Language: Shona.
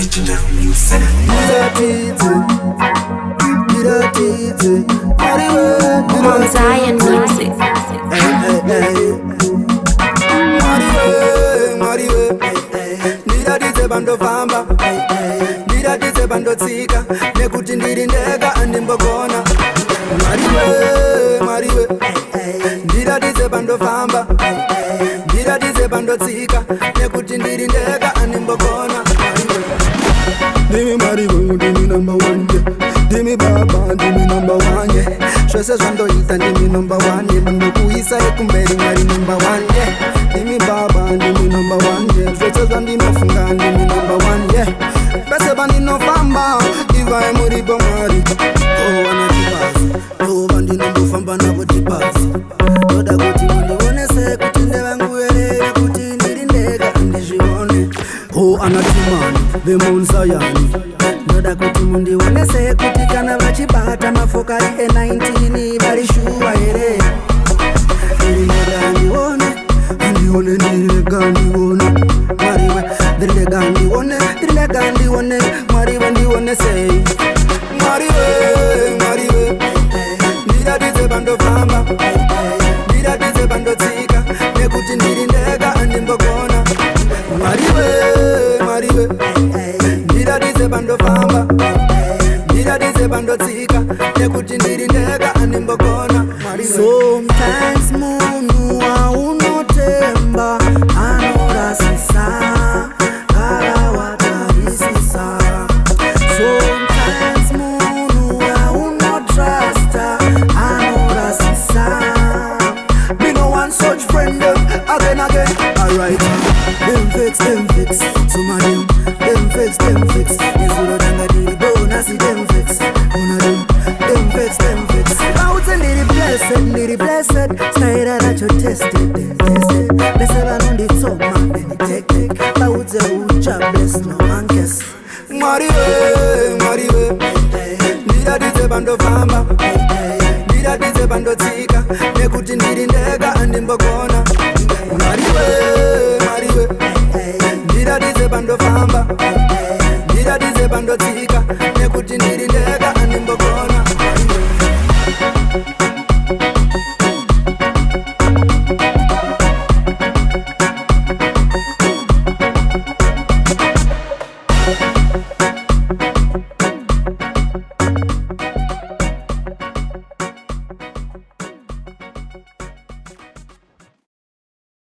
On Zion Music. Ndidaditse bandofamba, ndidaditse bandotsika, nekuti ndiri ndega andimbogona. Mwariwe, ndidaditse bandofamba, ndidaditse bandotsika, nekuti ndiri ndega andimbogona. Ndimi Mariwe, ndimi number one, ndimi baba, ndimi number one. Zvese zvandoita ndimi number one, pandokuisa ekumberi Mwari number one. Ndimi baba, ndimi number one, zvese zvandinofunga ndimi number one. Pese pandinofamba ivai muripo Mwari. Vanatipazi ndova ndinombofamba navo tipazi. Ndoda kuti mundionese kuti ndevangu erere, kuti ndiri ndega ndizvione. Anatimani vemunzayani, ndoda kuti mundionese kuti kana vachibata mafokari e19 vari shuwa here. Ndirinega ndione, andione ndirinega ndione Mwariwe, ndirinega ndione, ndirinega ndione Mwariwe ndione sei. Mwariwe, ndidaditse bandofamba, ndidaditse bandotsika, nekuti ndiri ndega andimbogona. Mwariwe, ndidaditse bandofamba, ndidaditse bandotsika, nekuti ndiri ndega andimbogona. Sometimes munhu aunotemba anorasisa akawatarisisa. Sometimes munhu aunotrasta anorasisa. Me no want such friend again. Alright, them fix. Some of them fix. Nezuro danga diri bonasi them fix. One of them fix. Out and diri blessed. Staira that you tested. Blessed on the top man, then take. Out the ucha bless no man guess. Mwariwe, ndidaditse bandofamba, ndidaditse bandotsika, nekuti ndiri ndega andimbogona. Mwariwe,